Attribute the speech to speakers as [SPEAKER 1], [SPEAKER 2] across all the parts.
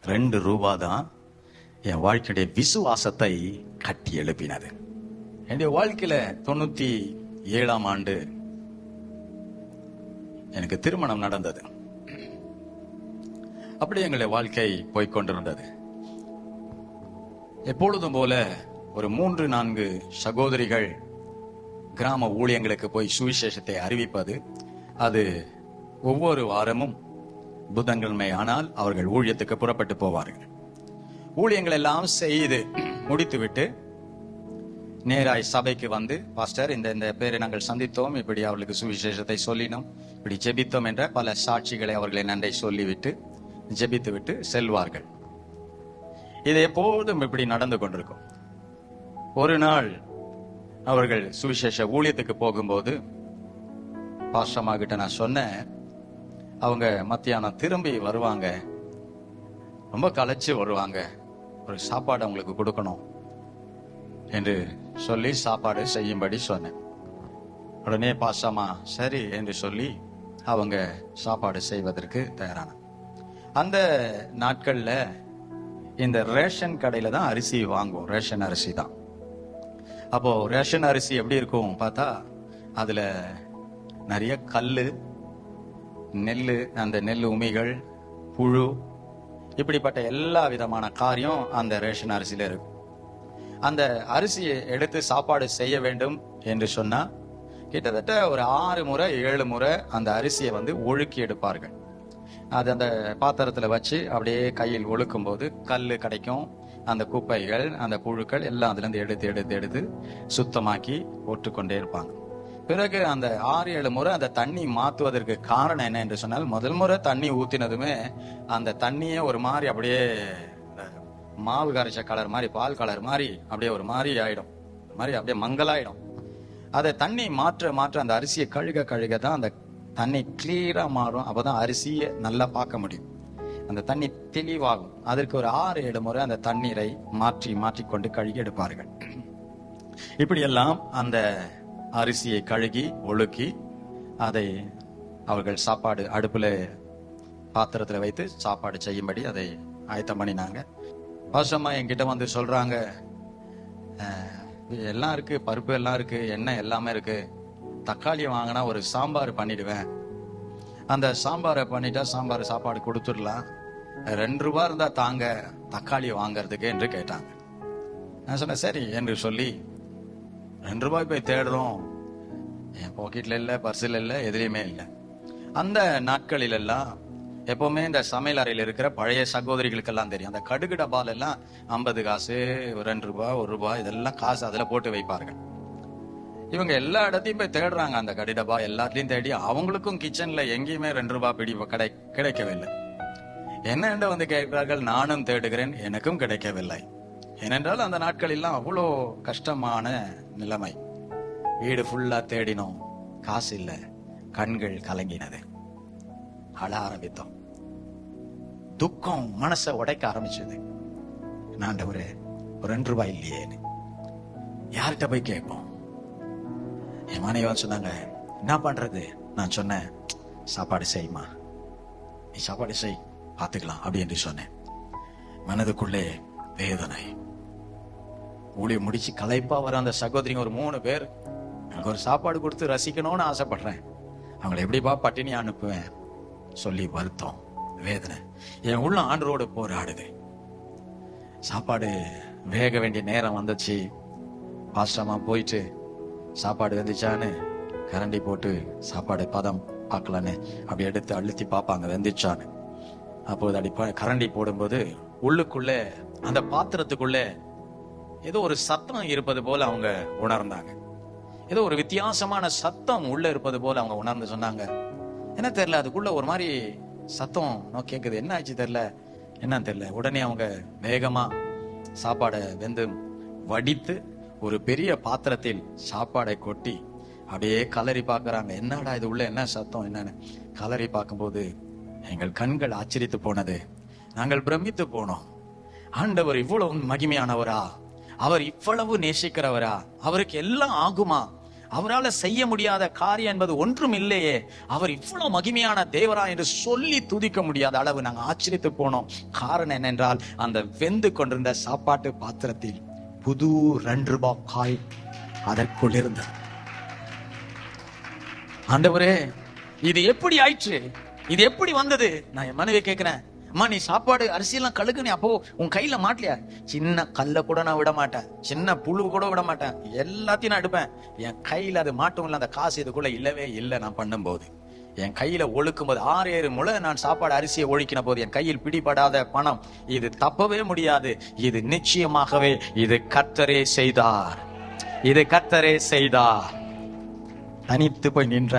[SPEAKER 1] 2 ரூபா தான் என் வாழ்க்கையுடைய விசுவாசத்தை கட்டி எழுப்பினது. என்னுடைய வாழ்க்கையில 97ஆம் ஆண்டு எனக்கு திருமணம் நடந்தது. அப்படி எங்களுடைய வாழ்க்கை போய்கொண்டிருந்தது. எப்பொழுதும் போல ஒரு 3-4 சகோதரிகள் கிராம ஊழியங்களுக்கு போய் சுவிசேஷத்தை அறிவிப்பது, அது ஒவ்வொரு வாரமும் புதன்கிழமை ஆனால் அவர்கள் ஊழியத்துக்கு புறப்பட்டு போவார்கள். ஊழியங்கள் எல்லாம் செய்து முடித்துவிட்டு நேராய் சபைக்கு வந்து, பாஸ்டர் இந்த பேரை நாங்கள் சந்தித்தோம், இப்படி அவர்களுக்கு சுவிசேஷத்தை சொல்லினோம், இப்படி ஜெபித்தோம் என்ற பல சாட்சிகளை அவர்களை நன்றை சொல்லிவிட்டு ஜெபித்து விட்டு செல்வார்கள். இது எப்போதும் இப்படி நடந்து கொண்டிருக்கும். ஒரு நாள் அவர்கள் சுவிசேஷ ஊழியத்துக்கு போகும்போது பாஸ்டம்மா கிட்ட நான் சொன்னேன், அவங்க மத்தியானம் திரும்பி வருவாங்க, ரொம்ப களைச்சு வருவாங்க, ஒரு சாப்பாடு அவங்களுக்கு கொடுக்கணும் என்று சொல்லி சாப்பாடு செய்யும்படி சொன்னேன். உடனே பாஸ்டம்மா சரி என்று சொல்லி அவங்க சாப்பாடு செய்வதற்கு தயாரான. அந்த நாட்கள்ல இந்த ரேஷன் கடையில தான் அரிசி வாங்குவோம், ரேஷன் அரிசி தான். அப்போ ரேஷன் அரிசி எப்படி இருக்கும் பார்த்தா, அதுல நிறைய கல்லு, நெல்லு, அந்த நெல் உமிகள், புழு, இப்படிப்பட்ட எல்லா விதமான காரியம் அந்த ரேஷன் அரிசியில இருக்கும். அந்த அரிசியை எடுத்து சாப்பாடு செய்ய வேண்டும் என்று சொன்னா கிட்டத்தட்ட ஒரு 6 முறை 7 முறை அந்த அரிசியை ஒழுக்கி எடுப்பார்கள். அது அந்த பாத்திரத்துல வச்சு அப்படியே கையில் ஒழுக்கும் போது கல்லு கிடைக்கும், அந்த குப்பைகள், அந்த புழுக்கள் எல்லாம் அதுல இருந்து எடுத்து எடுத்து எடுத்து சுத்தமாக்கி போட்டுக்கொண்டே இருப்பாங்க. பிறகு அந்த 6-7 முறை அந்த தண்ணி மாத்துவதற்கு காரணம் என்ன என்று சொன்னால், முதல் முறை தண்ணி ஊத்தினதுமே அந்த தண்ணியே ஒரு மாதிரி அப்படியே மாவு கரைச்ச கலர் மாதிரி, பால் கலர் மாதிரி அப்படியே ஒரு மாதிரி ஆயிடும், மாதிரி அப்படியே மங்கலாயிடும். அதை தண்ணி மாற்ற மாற்ற அந்த அரிசியை கழுக கழுக தான் அந்த தண்ணி கிளியரா மாறும். அப்பதான் அரிசியை நல்லா பார்க்க முடியும், அந்த தண்ணி தெளிவாகும். அதற்கு ஒரு 6-7 முறை அந்த தண்ணீரை மாற்றி மாற்றிக்கொண்டு கழுகி எடுப்பார்கள். இப்படியெல்லாம் அந்த அரிசியை கழுகி ஒழுக்கி அதை அவர்கள் சாப்பாடு அடுப்புல பாத்திரத்துல வைத்து சாப்பாடு செய்யும்படி அதை ஆயத்தம் பண்ணினாங்க. பாசமா என்கிட்ட சொல்றாங்க, எல்லாம் இருக்கு, பருப்பு எல்லாம் இருக்கு, எண்ணெய் எல்லாமே இருக்கு, தக்காளி வாங்கினா ஒரு சாம்பார் பண்ணிடுவேன், அந்த சாம்பாரை பண்ணிட்டா சாம்பார் சாப்பாடு கொடுத்துடலாம், 2 ரூபா இருந்தா தாங்க தக்காளி வாங்கறதுக்கு என்று கேட்டாங்க. நான் சொன்னேன் சரி என்று சொல்லி 2 ரூபாய் போய் தேடுறோம், என் பாக்கெட்ல இல்ல, பர்சில் இல்ல, எதுலையுமே இல்லை. அந்த நாட்களில் எல்லாம் எப்பவுமே இந்த சமையல் அறையில் இருக்கிற பழைய சகோதரிகளுக்கெல்லாம் தெரியும், அந்த கடுகு டப்பால எல்லாம் 50 காசு, 2 ரூபாய், 1 ரூபாய் இதெல்லாம் காசு அதுல போட்டு வைப்பார்கள். இவங்க எல்லா இடத்தையும் போய் தேடுறாங்க, அந்த கடி டப்பா எல்லாத்தையும் தேடி, அவங்களுக்கும் கிச்சன்ல எங்கேயுமே 2 ரூபாய் பிடி கிடைக்கவில்லை. என்ன கேட்கிறார்கள், நானும் தேடுகிறேன், எனக்கும் கிடைக்கவில்லை. ஏனென்றால் அந்த நாட்கள் எல்லாம் அவ்வளோ கஷ்டமான நிலைமை. வீடு ஃபுல்லா தேடினோம், காசு இல்ல, கண்கள் கலங்கினது, அழ ஆரம்பித்தோம், துக்கம் மனசை உடைக்க ஆரம்பிச்சது. ஆண்டவரே, ஒரு 2 ரூபாய் இல்லையேன்னு யார்கிட்ட போய் கேட்போம்? என் மனைவி சொன்னாங்க, என்ன பண்றது? நான் சொன்னேன், சாப்பாடு செய்யுமா, நீ சாப்பாடு செய், பார்த்துக்கலாம் அப்படி என்று சொன்னேன். மனதுக்குள்ளே வேதனை. ஊழியம் முடிச்சு களைப்பா வர அந்த சகோதரிங்க ஒரு 3 பேர், எனக்கு ஒரு சாப்பாடு கொடுத்து ரசிக்கணும்னு ஆசைப்படுறேன், அவங்களை எப்படிப்பா பட்டினி அனுப்புவேன் சொல்லி வருத்தம், வேதனை. என் உள்ள ஆண்டரோடு போராடுது. சாப்பாடு வேக வேண்டிய நேரம் வந்துச்சு. பாஸ்டமா போயிட்டு சாப்பாடு வெந்துச்சான்னு கரண்டி போட்டு சாப்பாடு பதம் பார்க்கலான்னு அப்படி எடுத்து அழுத்தி பார்ப்பாங்க வெந்துச்சான்னு. அப்போது அப்படி கரண்டி போடும்போது உள்ளுக்குள்ளே அந்த பாத்திரத்துக்குள்ள ஏதோ ஒரு சத்தம் இருப்பது போல அவங்க உணர்ந்தாங்க. ஏதோ ஒரு வித்தியாசமான சத்தம் உள்ள இருப்பது போல அவங்க உணர்ந்து சொன்னாங்க, என்ன தெரியல, அதுக்குள்ள ஒரு மாதிரி சத்தம் கேக்குது, என்ன ஆச்சு தெரியல, என்னன்னு தெரியல. உடனே அவங்க வேகமா சாப்பாடை வெந்து வடித்து ஒரு பெரிய பாத்திரத்தில் சாப்பாடை கொட்டி அப்படியே கலரி பார்க்கறாங்க. என்னடா இது உள்ள என்ன சத்தம் என்னன்னு கலரி பார்க்கும்போது எங்கள் கண்கள் ஆச்சரித்து போனது. நாங்கள் பிரமித்து போனோம். ஆண்டவர் இவ்வளவு மகிமையானவரா, அவர் இவ்வளவு நேசிக்கிறவரா, அவருக்கு எல்லாம் ஆகுமா, அவரால் செய்ய முடியாத காரியம் என்பது ஒன்றும் இல்லையே, அவர் இவ்வளவு மகிமையான தேவரா என்று சொல்லி துதிக்க முடியாத அளவு நாங்கள் ஆச்சரியத்து போனோம். காரணம் என்னென்றால், அந்த வெந்து கொண்டிருந்த சாப்பாட்டு பாத்திரத்தில் புது 2 ரூபாய் காய் அதற்குள் இருந்தது. ஆண்டவரே, இது எப்படி ஆயிற்று? இது எப்படி வந்தது? நான் என் மனைவி கேட்கிறேன், அம்மா நீ சாப்பாடு அரிசியெல்லாம் கழுகுனே, அப்போ உன் கையில மாட்டலையா? சின்ன கல்ல கூட நான் விட மாட்டேன், சின்ன புழு கூட விட மாட்டேன், எல்லாத்தையும் நான் எடுப்பேன். என் கையில அது மாட்டும் இல்லை, அந்த காசு இதுக்குள்ள இல்லவே இல்லை. நான் பண்ணும்போது என் கையில ஒழுக்கும் போது 6-7 முறை நான் சாப்பாடு அரிசியை ஒழிக்கின போது என் கையில் பிடிபடாத பணம். இது தப்பவே முடியாது, இது நிச்சயமாகவே இது கர்த்தரே செய்தார், இது கர்த்தரே செய்தார். தனித்து போய் நின்ற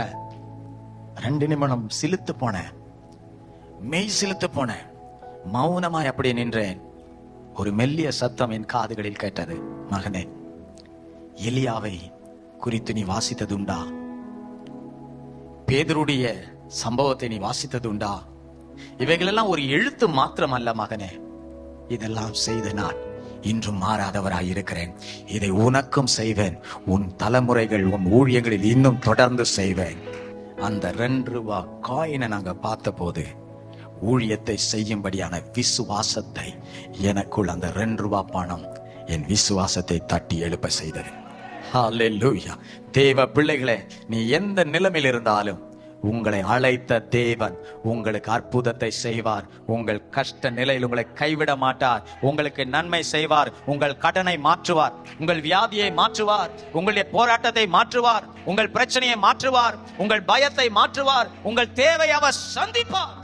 [SPEAKER 1] 2 நிமிடம் சிலுத்து போனேன், மெய் சிலுத்து போனேன், மௌனமாய் அப்படியே நின்றேன். ஒரு மெல்லிய சத்தம் என் காதுகளில் கேட்டது, மகனே, எலியாவை குறித்து நீ வாசித்ததுண்டா? பேதுருடைய சம்பவத்தை நீ வாசித்ததுண்டா? இவைகளெல்லாம் ஒரு எழுத்து மாத்திரம் அல்ல மகனே, இதெல்லாம் செய்த நான் இன்றும் மாறாதவராய் இருக்கிறேன். இதை உனக்கும் செய்வேன், உன் தலைமுறைகள் உன் ஊழியங்களில் இன்னும் தொடர்ந்து செய்வேன். அந்த 2 ரூபாய் காயினை நாங்க பார்த்த போது ஊழியத்தை செய்யும்படியான விசுவாசத்தை எனக்குள் அந்த 2 ரூபாய் பணம் என் விசுவாசத்தை தட்டி எழுப்ப செய்தது. ஹல்லேலூயா. தேவ பிள்ளைகளே, நீ எந்த நிலைமையில் இருந்தாலும் உங்களை அழைத்த தேவன் உங்களுக்கு அற்புதத்தை செய்வார். உங்கள் கஷ்ட நிலையில் உங்களை கைவிட மாட்டார். உங்களுக்கு நன்மை செய்வார். உங்கள் கடனை மாற்றுவார், உங்கள் வியாதியை மாற்றுவார், உங்களுடைய போராட்டத்தை மாற்றுவார், உங்கள் பிரச்சனையை மாற்றுவார், உங்கள் பயத்தை மாற்றுவார், உங்கள் தேவை அவர் சந்திப்பார்.